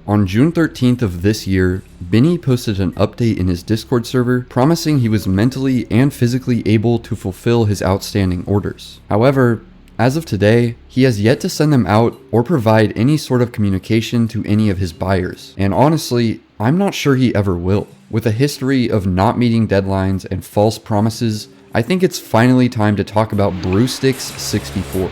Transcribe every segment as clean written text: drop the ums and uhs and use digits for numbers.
On June 13th of this year, Biinny posted an update in his Discord server promising he was mentally and physically able to fulfill his outstanding orders. However, as of today, he has yet to send them out or provide any sort of communication to any of his buyers. And honestly, I'm not sure he ever will. With a history of not meeting deadlines and false promises, I think it's finally time to talk about Brewsticks 64.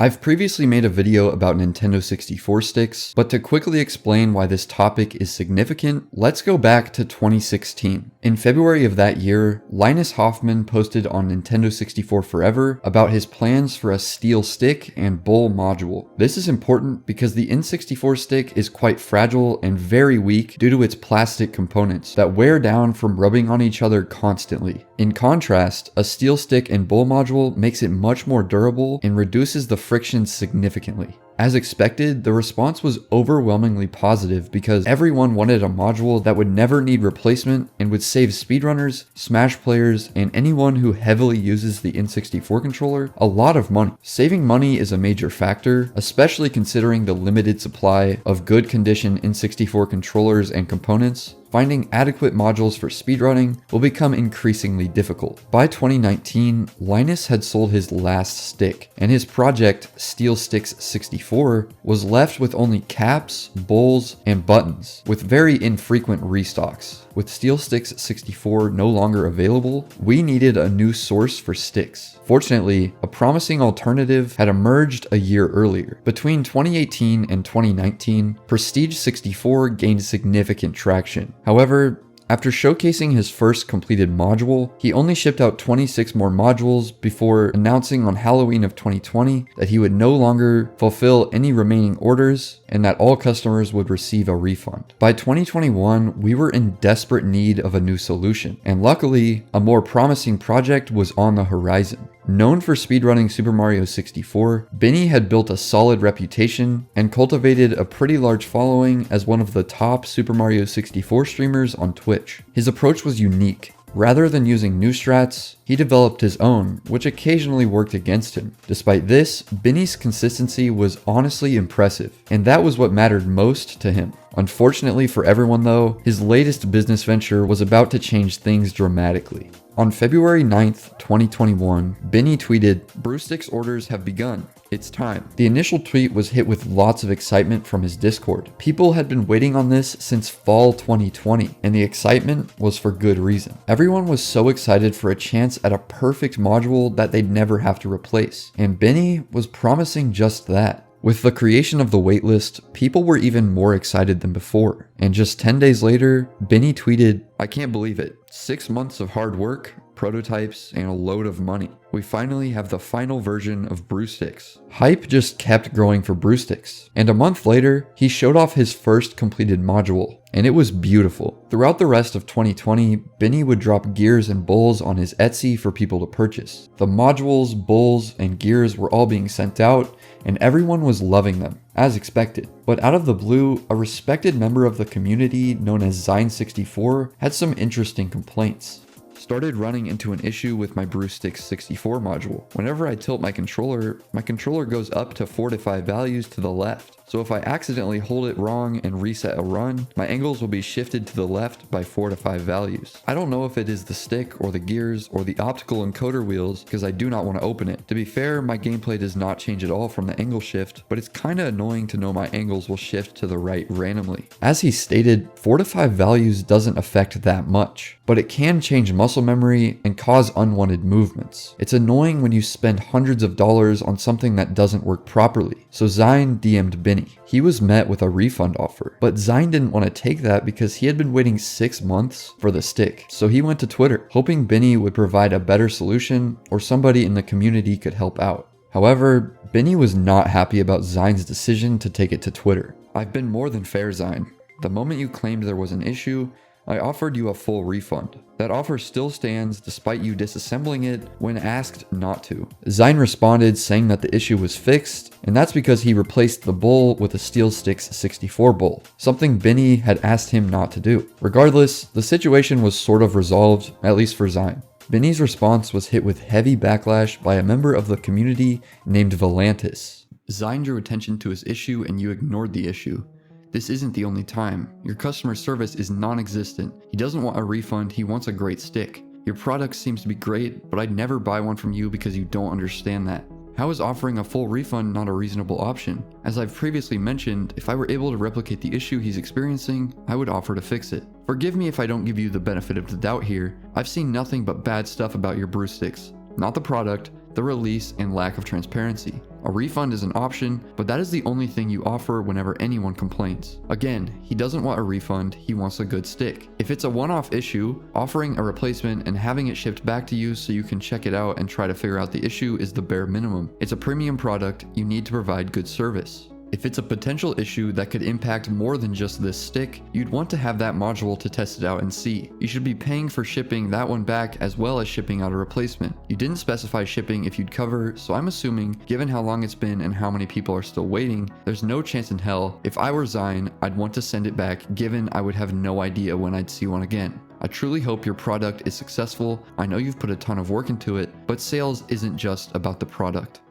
I've previously made a video about Nintendo 64 sticks, but to quickly explain why this topic is significant, let's go back to 2016. In February of that year, Linus Hoffman posted on Nintendo 64 Forever about his plans for a steel stick and bowl module. This is important because the N64 stick is quite fragile and very weak due to its plastic components that wear down from rubbing on each other constantly. In contrast, a steel stick and bowl module makes it much more durable and reduces the friction significantly. As expected, the response was overwhelmingly positive because everyone wanted a module that would never need replacement and would save speedrunners, Smash players, and anyone who heavily uses the N64 controller a lot of money. Saving money is a major factor, especially considering the limited supply of good condition N64 controllers and components. Finding adequate modules for speedrunning will become increasingly difficult. By 2019, Linus had sold his last stick, and his project, Steel Sticks 64, was left with only caps, bowls, and buttons, with very infrequent restocks. With Steel Sticks 64 no longer available, we needed a new source for sticks. Fortunately, a promising alternative had emerged a year earlier. Between 2018 and 2019, Prestige 64 gained significant traction. However, after showcasing his first completed module, he only shipped out 26 more modules before announcing on Halloween of 2020 that he would no longer fulfill any remaining orders and that all customers would receive a refund. By 2021, we were in desperate need of a new solution, and luckily, a more promising project was on the horizon. Known for speedrunning Super Mario 64, Biinny had built a solid reputation and cultivated a pretty large following as one of the top Super Mario 64 streamers on Twitch. His approach was unique. Rather than using new strats, he developed his own, which occasionally worked against him. Despite this, Biinny's consistency was honestly impressive, and that was what mattered most to him. Unfortunately for everyone though, his latest business venture was about to change things dramatically. On February 9th, 2021, Biinny tweeted, "Brewsticks orders have begun. It's time." The initial tweet was hit with lots of excitement from his Discord. People had been waiting on this since fall 2020, and the excitement was for good reason. Everyone was so excited for a chance at a perfect module that they'd never have to replace, and Biinny was promising just that. With the creation of the waitlist, people were even more excited than before, and just 10 days later, Biinny tweeted, "I can't believe it. 6 months of hard work, prototypes, and a load of money. We finally have the final version of Brewsticks." Hype just kept growing for Brewsticks, and a month later, he showed off his first completed module, and it was beautiful. Throughout the rest of 2020, Biinny would drop gears and bowls on his Etsy for people to purchase. The modules, bowls, and gears were all being sent out, and everyone was loving them, as expected. But out of the blue, a respected member of the community known as Zine64 had some interesting complaints. Started running into an issue with my Brewsticks 64 module. Whenever I tilt my controller goes up to 4 to 5 values to the left. So if I accidentally hold it wrong and reset a run, my angles will be shifted to the left by 4 to 5 values. I don't know if it is the stick or the gears or the optical encoder wheels because I do not want to open it. To be fair, my gameplay does not change at all from the angle shift, but it's kinda annoying to know my angles will shift to the right randomly. As he stated, 4 to 5 values doesn't affect that much, but it can change muscle memory and cause unwanted movements. It's annoying when you spend hundreds of dollars on something that doesn't work properly. So Zine DM'd Biinny. He was met with a refund offer, but Zine didn't want to take that because he had been waiting 6 months for the stick. So he went to Twitter, hoping Biinny would provide a better solution or somebody in the community could help out. However, Biinny was not happy about Zine's decision to take it to Twitter. "I've been more than fair, Zine. The moment you claimed there was an issue, I offered you a full refund. That offer still stands despite you disassembling it when asked not to." Zine responded saying that the issue was fixed, and that's because he replaced the bowl with a Steel Sticks 64 bowl, something Biinny had asked him not to do. Regardless, the situation was sort of resolved, at least for Zine. Biinny's response was hit with heavy backlash by a member of the community named Volantis. Zine drew attention to his issue and you ignored the issue. This isn't the only time. Your customer service is non-existent. He doesn't want a refund, he wants a great stick. Your product seems to be great, but I'd never buy one from you because you don't understand that. How is offering a full refund not a reasonable option? As I've previously mentioned, if I were able to replicate the issue he's experiencing, I would offer to fix it. Forgive me if I don't give you the benefit of the doubt here. I've seen nothing but bad stuff about your brew sticks. Not the product, the release, and lack of transparency. A refund is an option, but that is the only thing you offer whenever anyone complains. Again, he doesn't want a refund, he wants a good stick. If it's a one-off issue, offering a replacement and having it shipped back to you so you can check it out and try to figure out the issue is the bare minimum. It's a premium product, you need to provide good service. If it's a potential issue that could impact more than just this stick, you'd want to have that module to test it out and see. You should be paying for shipping that one back as well as shipping out a replacement. You didn't specify shipping if you'd cover, so I'm assuming, given how long it's been and how many people are still waiting, there's no chance in hell. If I were Zine, I'd want to send it back given I would have no idea when I'd see one again. I truly hope your product is successful. I know you've put a ton of work into it, but sales isn't just about the product.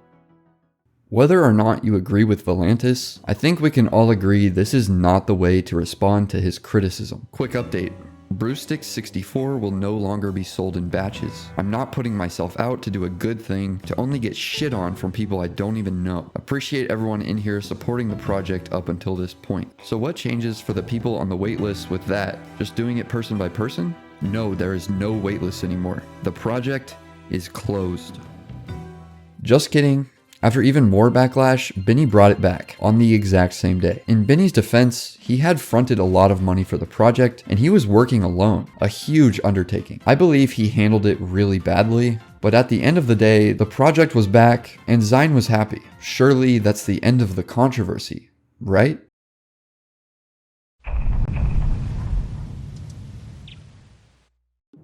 Whether or not you agree with Volantis, I think we can all agree this is not the way to respond to his criticism. Quick update. Brewstick 64 will no longer be sold in batches. I'm not putting myself out to do a good thing to only get shit on from people I don't even know. Appreciate everyone in here supporting the project up until this point. So what changes for the people on the waitlist with that? Just doing it person by person? No, there is no waitlist anymore. The project is closed. Just kidding. After even more backlash, Biinny brought it back on the exact same day. In Biinny's defense, he had fronted a lot of money for the project and he was working alone, a huge undertaking. I believe he handled it really badly, but at the end of the day, the project was back and Zine was happy. Surely that's the end of the controversy, right?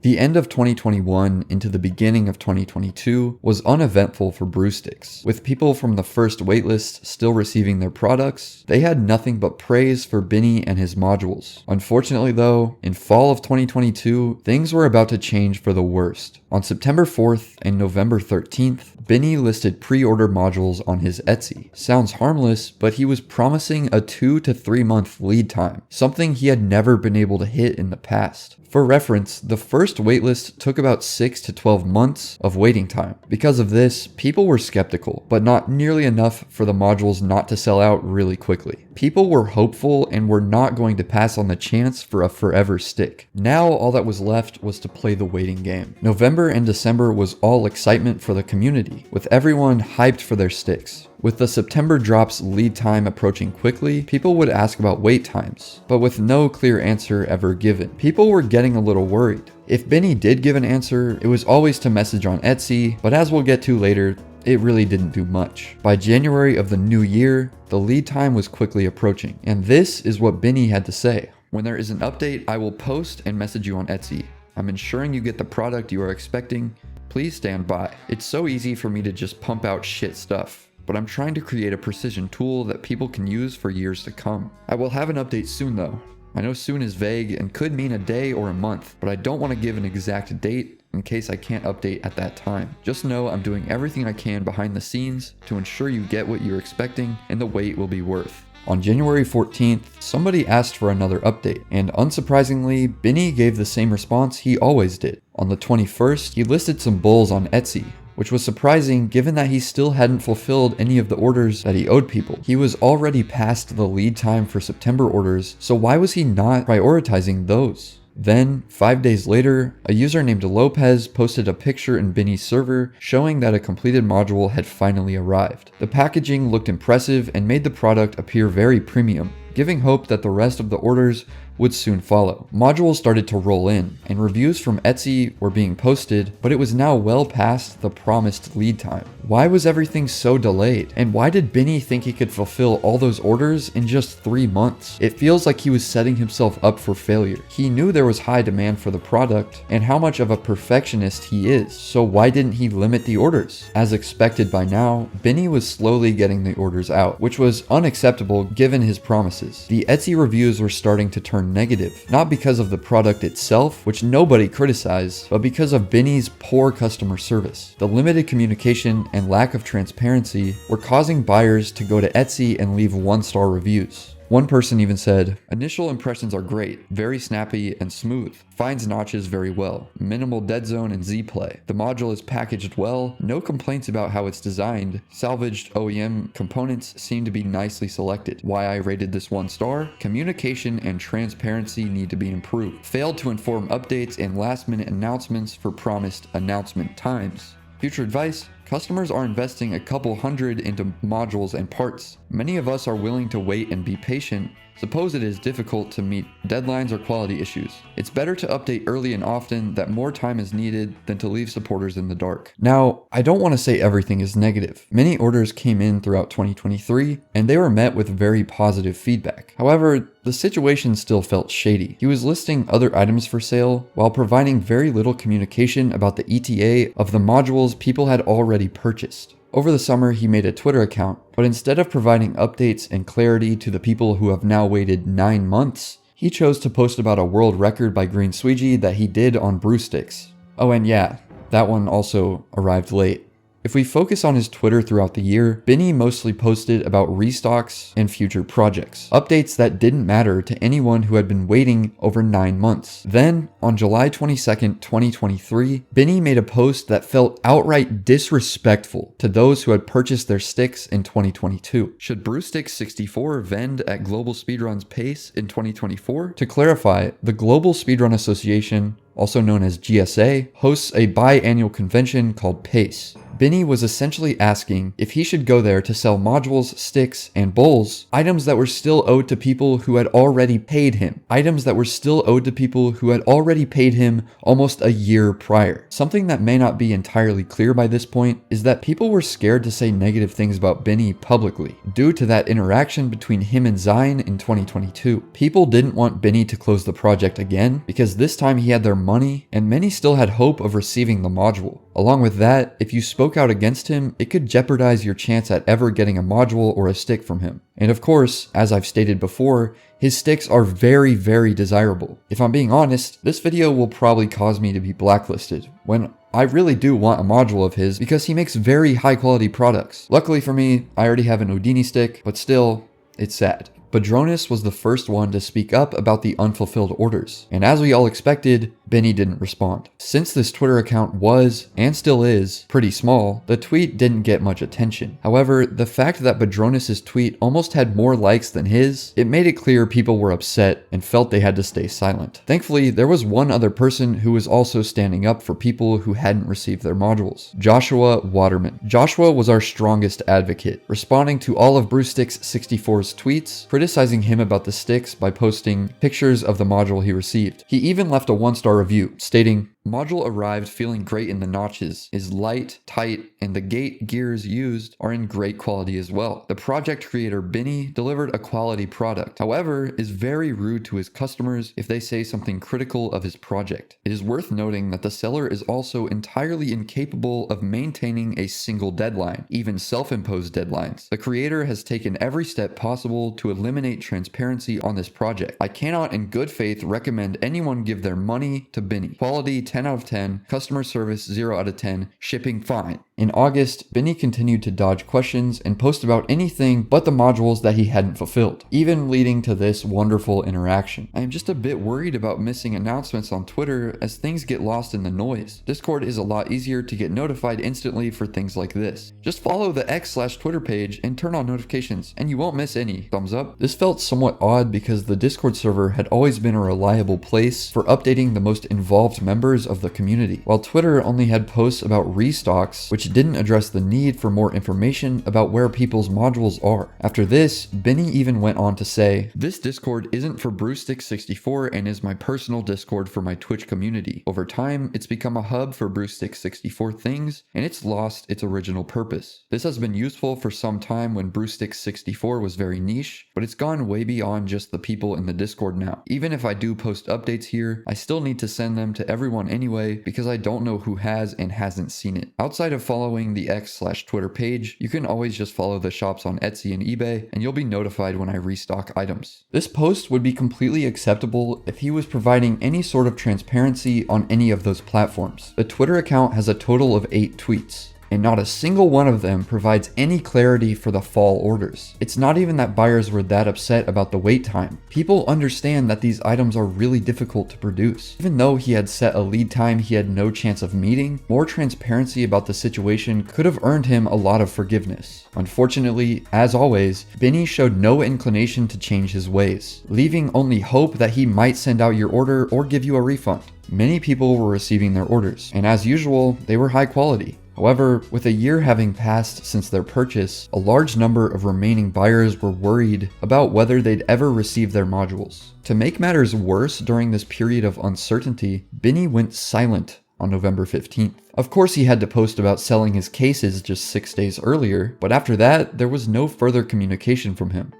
The end of 2021 into the beginning of 2022 was uneventful for Brewsticks. With people from the first waitlist still receiving their products, they had nothing but praise for Biinny and his modules. Unfortunately though, in fall of 2022, things were about to change for the worst. On September 4th and November 13th, Biinny listed pre-order modules on his Etsy. Sounds harmless, but he was promising a 2 to 3 month lead time, something he had never been able to hit in the past. For reference, the first waitlist took about 6 to 12 months of waiting time. Because of this, people were skeptical, but not nearly enough for the modules not to sell out really quickly. People were hopeful and were not going to pass on the chance for a forever stick. Now all that was left was to play the waiting game. November and December was all excitement for the community, with everyone hyped for their sticks. With the September drop's lead time approaching quickly, people would ask about wait times, but with no clear answer ever given. People were getting a little worried. If Biinny did give an answer, it was always to message on Etsy, but as we'll get to later, it really didn't do much. By January of the new year, the lead time was quickly approaching, and this is what Biinny had to say. When there is an update, I will post and message you on Etsy. I'm ensuring you get the product you are expecting. Please stand by. It's so easy for me to just pump out shit stuff, but I'm trying to create a precision tool that people can use for years to come. I will have an update soon though. I know soon is vague and could mean a day or a month, but I don't want to give an exact date in case I can't update at that time. Just know I'm doing everything I can behind the scenes to ensure you get what you're expecting and the wait will be worth. On January 14th, somebody asked for another update, and unsurprisingly, Biinny gave the same response he always did. On the 21st, he listed some bulls on Etsy, which was surprising given that he still hadn't fulfilled any of the orders that he owed people. He was already past the lead time for September orders, so why was he not prioritizing those? Then, 5 days later, a user named Lopez posted a picture in Biinny's server showing that a completed module had finally arrived. The packaging looked impressive and made the product appear very premium, giving hope that the rest of the orders would soon follow. Modules started to roll in, and reviews from Etsy were being posted, but it was now well past the promised lead time. Why was everything so delayed? And why did Biinny think he could fulfill all those orders in just 3 months? It feels like he was setting himself up for failure. He knew there was high demand for the product and how much of a perfectionist he is, so why didn't he limit the orders? As expected by now, Biinny was slowly getting the orders out, which was unacceptable given his promises. The Etsy reviews were starting to turn negative, not because of the product itself, which nobody criticized, but because of Biinny's poor customer service. The limited communication and lack of transparency were causing buyers to go to Etsy and leave 1-star reviews. One person even said, "Initial impressions are great, very snappy and smooth, finds notches very well, minimal dead zone and Z-play. The module is packaged well, no complaints about how it's designed, salvaged OEM components seem to be nicely selected. Why I rated this 1 star? Communication and transparency need to be improved. Failed to inform updates and last-minute announcements for promised announcement times. Future advice? Customers are investing a couple hundred into modules and parts. Many of us are willing to wait and be patient. Suppose it is difficult to meet deadlines or quality issues. It's better to update early and often that more time is needed than to leave supporters in the dark." Now, I don't want to say everything is negative. Many orders came in throughout 2023, and they were met with very positive feedback. However, the situation still felt shady. He was listing other items for sale while providing very little communication about the ETA of the modules people had already purchased. Over the summer, he made a Twitter account, but instead of providing updates and clarity to the people who have now waited 9 months, he chose to post about a world record by Green Sweegie that he did on brew sticks. Oh, and yeah, that one also arrived late. If we focus on his Twitter throughout the year, Biinny mostly posted about restocks and future projects, updates that didn't matter to anyone who had been waiting over 9 months. Then, on July 22nd, 2023, Biinny made a post that felt outright disrespectful to those who had purchased their sticks in 2022. Should Brewsticks 64 vend at Global Speedrun's pace in 2024? To clarify, the Global Speedrun Association, also known as GSA, hosts a biannual convention called PACE. Biinny was essentially asking if he should go there to sell modules, sticks, and bowls, items that were still owed to people who had already paid him. Items that were still owed to people who had already paid him almost a year prior. Something that may not be entirely clear by this point is that people were scared to say negative things about Biinny publicly, due to that interaction between him and Zion in 2022. People didn't want Biinny to close the project again, because this time he had their money, and many still had hope of receiving the module. Along with that, if you spoke out against him, it could jeopardize your chance at ever getting a module or a stick from him. And of course, as I've stated before, his sticks are very, very desirable. If I'm being honest, this video will probably cause me to be blacklisted, when I really do want a module of his because he makes very high quality products. Luckily for me, I already have an Houdini stick, but still, it's sad. Badronis was the first one to speak up about the unfulfilled orders, and as we all expected, Biinny didn't respond. Since this Twitter account was, and still is, pretty small, the tweet didn't get much attention. However, the fact that Badronis' tweet almost had more likes than his, it made it clear people were upset and felt they had to stay silent. Thankfully, there was one other person who was also standing up for people who hadn't received their modules: Joshua Waterman. Joshua was our strongest advocate, responding to all of Brewsticks 64's tweets, criticizing him about the sticks by posting pictures of the module he received. He even left a 1-star review, stating, "Module arrived feeling great in the notches, is light, tight, and the gate gears used are in great quality as well. The project creator Biinny delivered a quality product, however, is very rude to his customers if they say something critical of his project. It is worth noting that the seller is also entirely incapable of maintaining a single deadline, even self-imposed deadlines. The creator has taken every step possible to eliminate transparency on this project. I cannot in good faith recommend anyone give their money to Biinny. Quality 10 out of 10, customer service 0 out of 10, shipping fine." In August, Biinny continued to dodge questions and post about anything but the modules that he hadn't fulfilled, even leading to this wonderful interaction. I am just a bit worried about missing announcements on Twitter as things get lost in the noise. Discord is a lot easier to get notified instantly for things like this. Just follow the X/Twitter page and turn on notifications, and you won't miss any. Thumbs up. This felt somewhat odd because the Discord server had always been a reliable place for updating the most involved members of the community, while Twitter only had posts about restocks, which didn't address the need for more information about where people's modules are. After this, Biinny even went on to say, "This Discord isn't for Brewsticks 64 and is my personal Discord for my Twitch community. Over time, it's become a hub for Brewsticks 64 things, and it's lost its original purpose. This has been useful for some time when Brewsticks 64 was very niche, but it's gone way beyond just the people in the Discord now. Even if I do post updates here, I still need to send them to everyone anyway because I don't know who has and hasn't seen it. Outside of following the X/Twitter page, you can always just follow the shops on Etsy and eBay, and you'll be notified when I restock items. This post would be completely acceptable if he was providing any sort of transparency on any of those platforms. The Twitter account has a total of 8 tweets, and not a single one of them provides any clarity for the fall orders. It's not even that buyers were that upset about the wait time. People understand that these items are really difficult to produce. Even though he had set a lead time he had no chance of meeting, more transparency about the situation could have earned him a lot of forgiveness. Unfortunately, as always, Biinny showed no inclination to change his ways, leaving only hope that he might send out your order or give you a refund. Many people were receiving their orders, and as usual, they were high quality. However, with a year having passed since their purchase, a large number of remaining buyers were worried about whether they'd ever receive their modules. To make matters worse during this period of uncertainty, Biinny went silent on November 15th. Of course, he had to post about selling his cases just 6 days earlier, but after that, there was no further communication from him.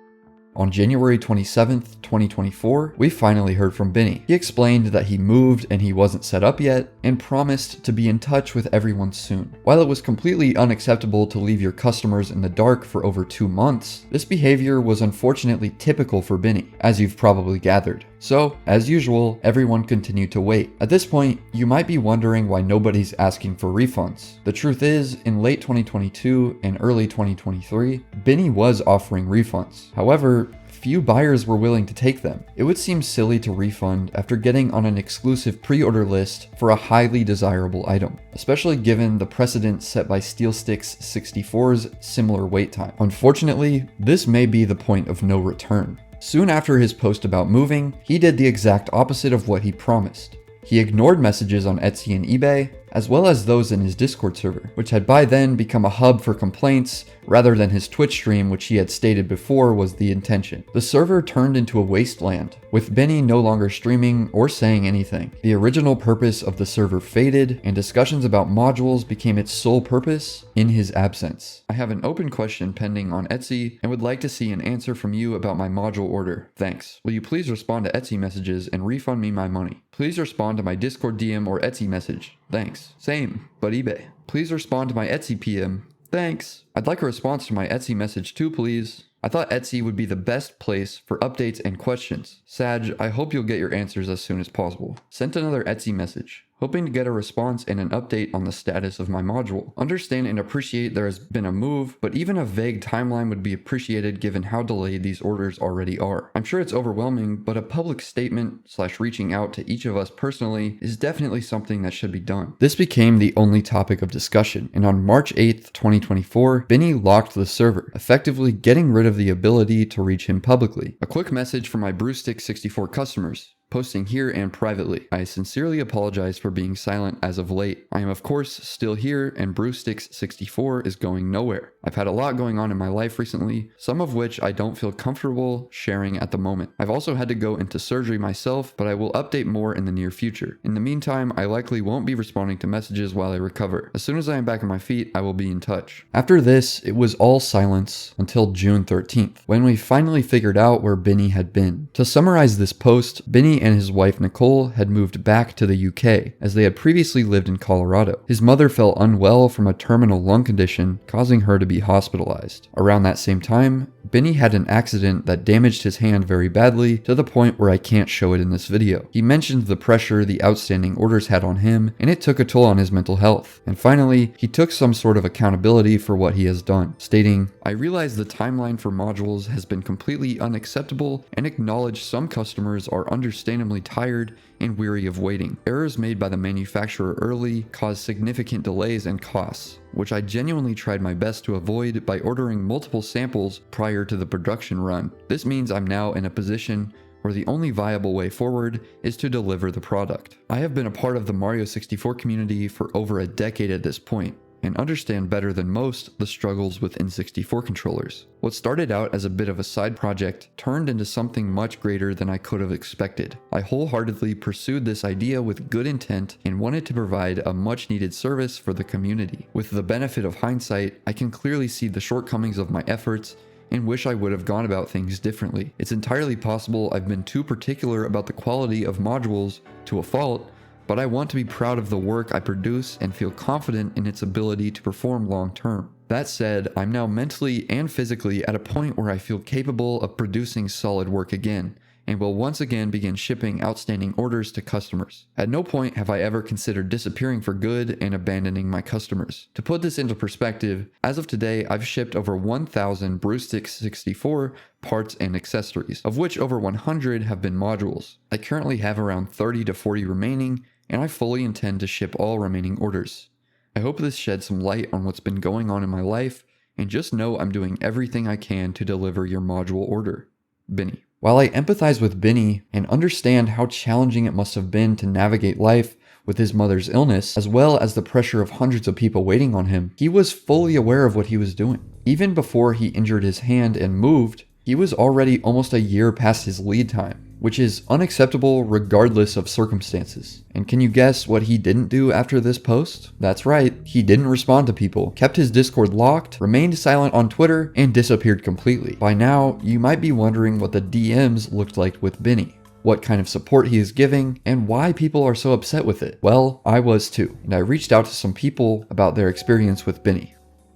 On January 27th, 2024, we finally heard from Biinny. He explained that he moved and he wasn't set up yet, and promised to be in touch with everyone soon. While it was completely unacceptable to leave your customers in the dark for over 2 months, this behavior was unfortunately typical for Biinny, as you've probably gathered. So, as usual, everyone continued to wait. At this point, you might be wondering why nobody's asking for refunds. The truth is, in late 2022 and early 2023, Biinny was offering refunds. However, few buyers were willing to take them. It would seem silly to refund after getting on an exclusive pre-order list for a highly desirable item, especially given the precedent set by SteelSticks 64's similar wait time. Unfortunately, this may be the point of no return. Soon after his post about moving, he did the exact opposite of what he promised. He ignored messages on Etsy and eBay, as well as those in his Discord server, which had by then become a hub for complaints rather than his Twitch stream, which he had stated before was the intention. The server turned into a wasteland, with Biinny no longer streaming or saying anything. The original purpose of the server faded, and discussions about modules became its sole purpose in his absence. I have an open question pending on Etsy and would like to see an answer from you about my module order. Thanks. Will you please respond to Etsy messages and refund me my money? Please respond to my Discord DM or Etsy message. Thanks. Same, but eBay. Please respond to my Etsy PM. Thanks. I'd like a response to my Etsy message too, please. I thought Etsy would be the best place for updates and questions. Sag, I hope you'll get your answers as soon as possible. Sent another Etsy message, hoping to get a response and an update on the status of my module. Understand and appreciate there has been a move, but even a vague timeline would be appreciated given how delayed these orders already are. I'm sure it's overwhelming, but a public statement / reaching out to each of us personally is definitely something that should be done. This became the only topic of discussion, and on March 8th, 2024, Biinny locked the server, effectively getting rid of the ability to reach him publicly. A quick message from my Brewstick64 customers. Posting here and privately. I sincerely apologize for being silent as of late. I am of course still here and Brewsticks64 is going nowhere. I've had a lot going on in my life recently, some of which I don't feel comfortable sharing at the moment. I've also had to go into surgery myself, but I will update more in the near future. In the meantime, I likely won't be responding to messages while I recover. As soon as I am back on my feet, I will be in touch. After this, it was all silence until June 13th, when we finally figured out where Biinny had been. To summarize this post, Biinny and his wife Nicole had moved back to the UK, as they had previously lived in Colorado. His mother fell unwell from a terminal lung condition, causing her to be hospitalized. Around that same time, Biinny had an accident that damaged his hand very badly, to the point where I can't show it in this video. He mentioned the pressure the outstanding orders had on him, and it took a toll on his mental health. And finally, he took some sort of accountability for what he has done, stating, "I realize the timeline for modules has been completely unacceptable and acknowledge some customers are understandably tired and weary of waiting. Errors made by the manufacturer early caused significant delays and costs, which I genuinely tried my best to avoid by ordering multiple samples prior to the production run. This means I'm now in a position where the only viable way forward is to deliver the product. I have been a part of the Mario 64 community for over a decade at this point, and understand better than most the struggles with N64 controllers. What started out as a bit of a side project turned into something much greater than I could have expected. I wholeheartedly pursued this idea with good intent and wanted to provide a much needed service for the community. With the benefit of hindsight, I can clearly see the shortcomings of my efforts and wish I would have gone about things differently. It's entirely possible I've been too particular about the quality of modules to a fault, but I want to be proud of the work I produce and feel confident in its ability to perform long term. That said, I'm now mentally and physically at a point where I feel capable of producing solid work again, and will once again begin shipping outstanding orders to customers. At no point have I ever considered disappearing for good and abandoning my customers. To put this into perspective, as of today, I've shipped over 1,000 Brewstick 64 parts and accessories, of which over 100 have been modules. I currently have around 30 to 40 remaining, and I fully intend to ship all remaining orders. I hope this sheds some light on what's been going on in my life, and just know I'm doing everything I can to deliver your module order. Biinny. While I empathize with Biinny and understand how challenging it must have been to navigate life with his mother's illness, as well as the pressure of hundreds of people waiting on him, he was fully aware of what he was doing. Even before he injured his hand and moved, he was already almost a year past his lead time, which is unacceptable regardless of circumstances. And can you guess what he didn't do after this post? That's right, he didn't respond to people, kept his Discord locked, remained silent on Twitter, and disappeared completely. By now, you might be wondering what the DMs looked like with Biinny, what kind of support he is giving, and why people are so upset with it. Well, I was too, and I reached out to some people about their experience with Biinny.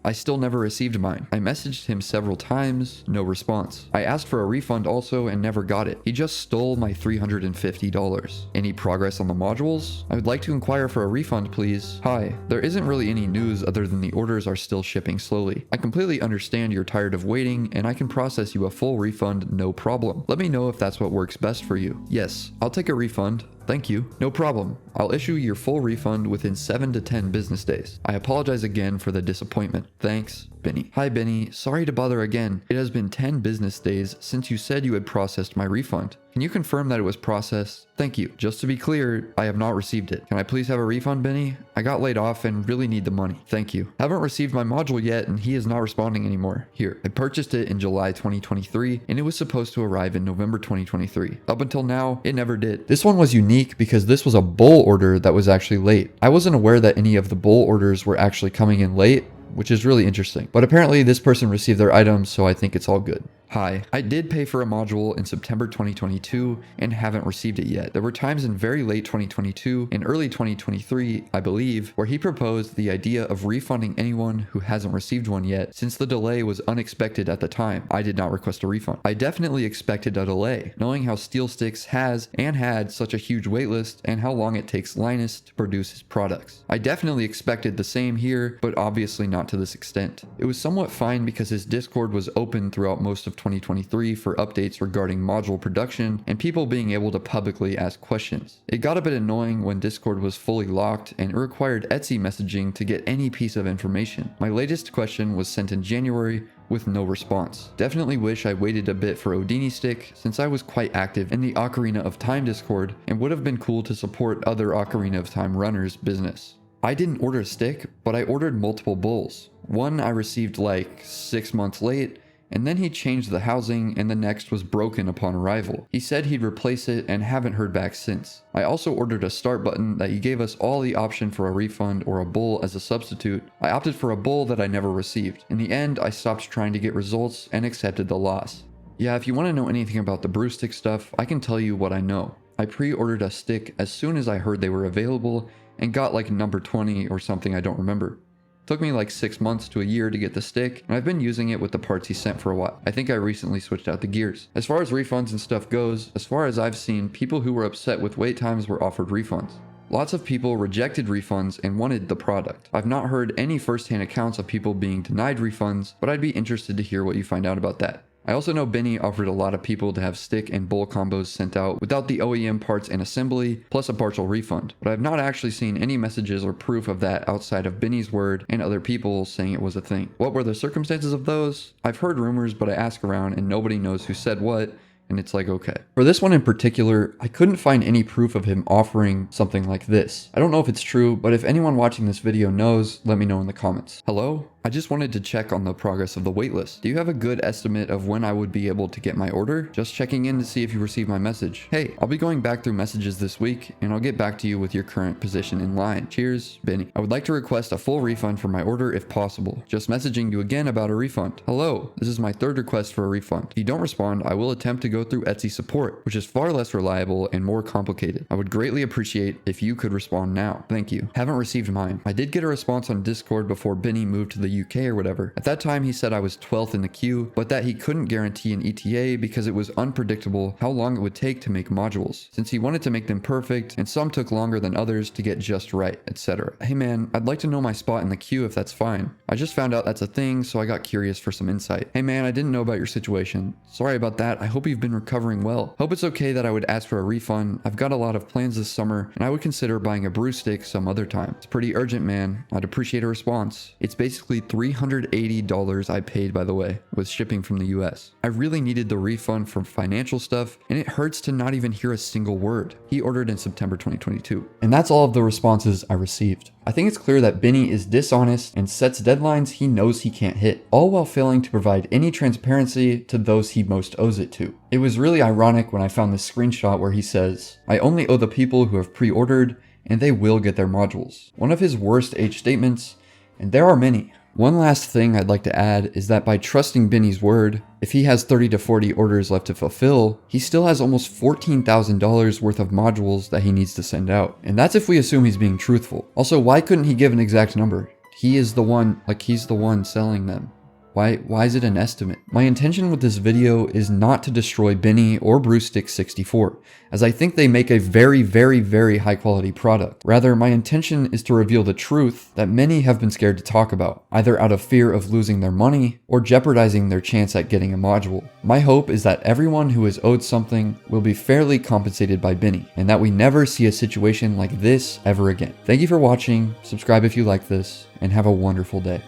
I still never received mine. I messaged him several times, no response. I asked for a refund also and never got it. He just stole my $350. Any progress on the modules? I would like to inquire for a refund, please. Hi, there isn't really any news other than the orders are still shipping slowly. I completely understand you're tired of waiting, and I can process you a full refund, no problem. Let me know if that's what works best for you. Yes, I'll take a refund. Thank you. No problem. I'll issue your full refund within 7 to 10 business days. I apologize again for the disappointment. Thanks, Biinny. Hi Biinny, sorry to bother again. It has been 10 business days since you said you had processed my refund. Can you confirm that it was processed? Thank you. Just to be clear, I have not received it. Can I please have a refund, Biinny? I got laid off and really need the money. Thank you. Haven't received my module yet and he is not responding anymore. Here, I purchased it in July 2023 and it was supposed to arrive in November 2023. Up until now, it never did. This one was unique because this was a bull order that was actually late. I wasn't aware that any of the bull orders were actually coming in late, which is really interesting. But apparently this person received their items, so I think it's all good. Hi, I did pay for a module in September 2022 and haven't received it yet. There were times in very late 2022 and early 2023, I believe, where he proposed the idea of refunding anyone who hasn't received one yet, since the delay was unexpected at the time. I did not request a refund. I definitely expected a delay, knowing how SteelSticks has and had such a huge waitlist and how long it takes Linus to produce his products. I definitely expected the same here, but obviously not to this extent. It was somewhat fine because his Discord was open throughout most of 2023 for updates regarding module production and people being able to publicly ask questions. It got a bit annoying when Discord was fully locked and it required Etsy messaging to get any piece of information. My latest question was sent in January with no response. Definitely wish I waited a bit for Biinny stick since I was quite active in the Ocarina of Time Discord and would have been cool to support other Ocarina of Time runners' business. I didn't order a stick, but I ordered multiple bowls. One I received like 6 months late, and then he changed the housing and the next was broken upon arrival. He said he'd replace it and haven't heard back since. I also ordered a start button that he gave us all the option for a refund or a bowl as a substitute. I opted for a bowl that I never received. In the end, I stopped trying to get results and accepted the loss. Yeah, if you want to know anything about the brew stick stuff, I can tell you what I know. I pre-ordered a stick as soon as I heard they were available and got like number 20 or something I don't remember. Took me like 6 months to a year to get the stick, and I've been using it with the parts he sent for a while. I think I recently switched out the gears. As far as refunds and stuff goes, as far as I've seen, people who were upset with wait times were offered refunds. Lots of people rejected refunds and wanted the product. I've not heard any first-hand accounts of people being denied refunds, but I'd be interested to hear what you find out about that. I also know Biinny offered a lot of people to have stick and bowl combos sent out without the OEM parts and assembly, plus a partial refund. But I've not actually seen any messages or proof of that outside of Biinny's word and other people saying it was a thing. What were the circumstances of those? I've heard rumors, but I ask around and nobody knows who said what, and it's like, okay. For this one in particular, I couldn't find any proof of him offering something like this. I don't know if it's true, but if anyone watching this video knows, let me know in the comments. Hello? I just wanted to check on the progress of the waitlist. Do you have a good estimate of when I would be able to get my order? Just checking in to see if you received my message. Hey, I'll be going back through messages this week, and I'll get back to you with your current position in line. Cheers, Biinny. I would like to request a full refund for my order if possible. Just messaging you again about a refund. Hello, this is my third request for a refund. If you don't respond, I will attempt to go through Etsy support, which is far less reliable and more complicated. I would greatly appreciate if you could respond now. Thank you. Haven't received mine. I did get a response on Discord before Biinny moved to the UK or whatever. At that time, he said I was 12th in the queue, but that he couldn't guarantee an ETA because it was unpredictable how long it would take to make modules, since he wanted to make them perfect, and some took longer than others to get just right, etc. Hey man, I'd like to know my spot in the queue if that's fine. I just found out that's a thing, so I got curious for some insight. Hey man, I didn't know about your situation. Sorry about that. I hope you've been recovering well. Hope it's okay that I would ask for a refund. I've got a lot of plans this summer, and I would consider buying a brew stick some other time. It's pretty urgent, man. I'd appreciate a response. It's basically $380 I paid, by the way, with shipping from the US. I really needed the refund from financial stuff, and it hurts to not even hear a single word. He ordered in September 2022. And that's all of the responses I received. I think it's clear that Biinny is dishonest and sets deadlines he knows he can't hit, all while failing to provide any transparency to those he most owes it to. It was really ironic when I found this screenshot where he says, "I only owe the people who have pre-ordered, and they will get their modules." One of his worst age statements, and there are many. One last thing I'd like to add is that by trusting Biinny's word, if he has 30 to 40 orders left to fulfill, he still has almost $14,000 worth of modules that he needs to send out. And that's if we assume he's being truthful. Also, why couldn't he give an exact number? He's the one selling them. Why is it an estimate? My intention with this video is not to destroy Biinny or Brewstick64, as I think they make a very, very, very high quality product. Rather, my intention is to reveal the truth that many have been scared to talk about, either out of fear of losing their money or jeopardizing their chance at getting a module. My hope is that everyone who is owed something will be fairly compensated by Biinny, and that we never see a situation like this ever again. Thank you for watching, subscribe if you like this, and have a wonderful day.